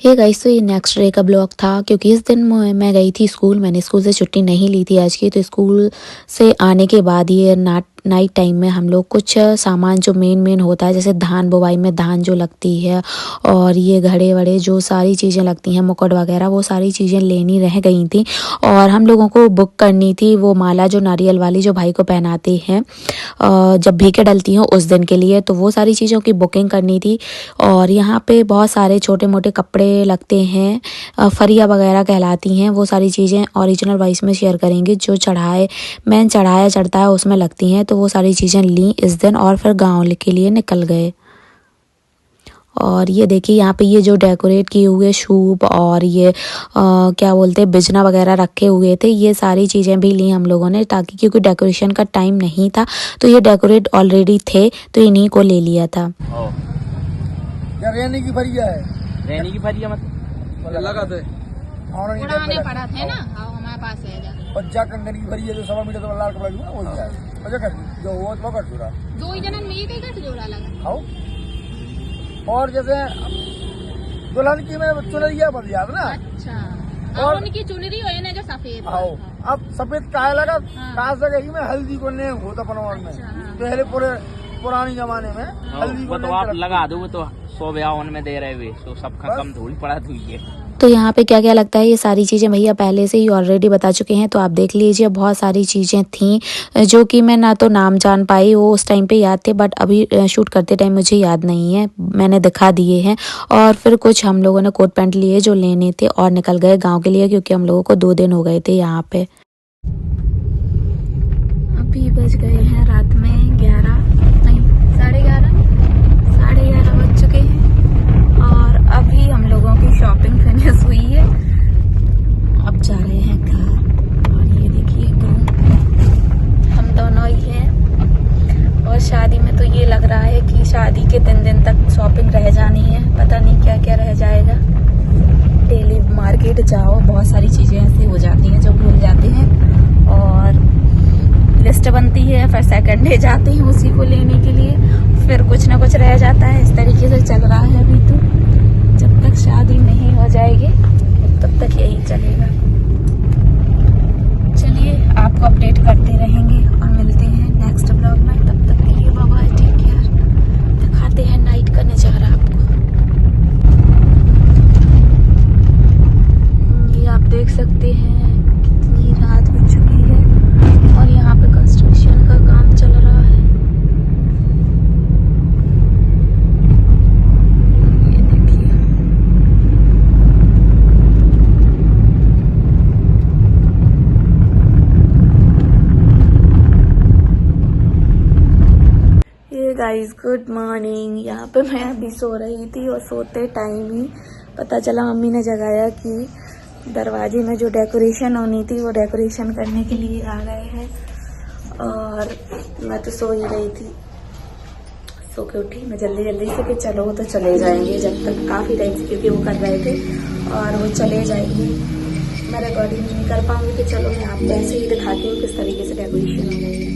Hey guys, तो ये next day का ब्लॉग था क्योंकि इस दिन मैं गई थी स्कूल। मैंने स्कूल से छुट्टी नहीं ली थी आज की। तो स्कूल से आने के बाद ये नाइट टाइम में हम लोग कुछ सामान जो मेन होता है, जैसे धान बुवाई में धान जो लगती है और ये घड़े वड़े जो सारी चीज़ें लगती हैं, मुकुट वगैरह, वो सारी चीज़ें लेनी रह गई थी। और हम लोगों को बुक करनी थी वो माला जो नारियल वाली जो भाई को पहनाते हैं जब भीखे डलती हैं उस दिन के लिए। तो वो सारी चीज़ों की बुकिंग करनी थी। और यहाँ पे बहुत सारे छोटे मोटे कपड़े लगते हैं, फरिया वगैरह कहलाती हैं। वो सारी चीज़ें ओरिजिनल वॉइस में शेयर करेंगे। जो मेन चढ़ाया चढ़ता है उसमें लगती हैं। तो वो सारी चीज़ें ली इस दिन और फिर गाँव के लिए निकल गए। और ये देखिए यहाँ पे ये जो डेकोरेट किए हुए सूप और ये क्या बोलते हैं बिजना वगैरह रखे हुए थे, ये सारी चीज़ें भी ली हम लोगों ने, ताकि क्योंकि डेकोरेशन का टाइम नहीं था तो ये डेकोरेट ऑलरेडी थे तो इन्हीं को ले लिया था। रहने की फरिया है, रहने की फरिया मतलब लगाते पुराने पड़ा थे ना, हमारे पास है बच्चा कंगन की फरिया जो सवा मीटर तो लाल कपड़ा लूंगा वो जाए मजा कर जो वो तो कर दूरा दो ही जनन में एक ही जोड़ा लगा। आओ और जैसे दुल्हन की में चुनरिया बन जात ना। अच्छा, और उनकी चुनरी हो ना जो सफेद। आओ अब सफेद काहे लगा काश जगह में हल्दी को ने होता पनवार में। पहले पूरे पुरानी जमाने में हल्दी को तो आप लगा दो, वो तो 100 ब्याह में दे रहे हुए तो सबका कम धूल पड़ा हुई है। तो यहाँ पे क्या क्या लगता है, ये सारी चीज़ें भैया पहले से ही ऑलरेडी बता चुके हैं, तो आप देख लीजिए। बहुत सारी चीज़ें थीं जो कि मैं ना तो नाम जान पाई, वो उस टाइम पे याद थे बट अभी शूट करते टाइम मुझे याद नहीं है, मैंने दिखा दिए हैं। और फिर कुछ हम लोगों ने कोट पैंट लिए जो लेने थे और निकल गए गाँव के लिए, क्योंकि हम लोगों को 2 दिन हो गए थे यहाँ पे। अभी बज गए हैं रात में 11:30 बज चुके हैं और अभी हम लोगों की शॉपिंग फिनिश हुई है। अब जा रहे हैं घर। और ये देखिए हम दोनों ही हैं। और शादी में तो ये लग रहा है कि शादी के 3 दिन तक शॉपिंग रह जानी है, पता नहीं क्या क्या रह जाएगा। डेली मार्केट जाओ, बहुत सारी चीज़ें ऐसी हो जाती हैं जो भूल जाते हैं और लिस्ट बनती है, फिर सेकंड डे जाते हैं उसी को लेने के लिए, फिर कुछ ना कुछ रह जाता है। इस तरीके से चल रहा है अभी। तो जब तक शादी नहीं हो जाएगी तब तक यही चलेगा। चलिए आपको अपडेट करते रहेंगे और मिलते हैं नेक्स्ट ब्लॉग में। तब तक के लिए बाय बाय, टेक केयर। दिखाते हैं नाइट का नज़ारा आपको। ये आप देख सकते हैं कितनी रात हो चुकी है और यहाँ पे कंस्ट्रक्शन का काम चल रहा है। ये देखिए ये गाइस गुड मॉर्निंग। यहाँ पे मैं अभी सो रही थी और सोते टाइम ही पता चला, मम्मी ने जगाया कि दरवाजे में जो डेकोरेशन होनी थी वो डेकोरेशन करने के लिए आ गए हैं। और मैं तो सो ही रही थी, सो के उठी मैं जल्दी से कि चलो तो चले जाएंगे, जब तक काफ़ी टाइम से क्योंकि वो कर रहे थे और वो चले जाएंगे। मैं रिकॉर्डिंग नहीं कर पाऊंगी तो चलो मैं आपको ऐसे ही दिखाती हूँ किस तरीके से डेकोरेशन हो रही है।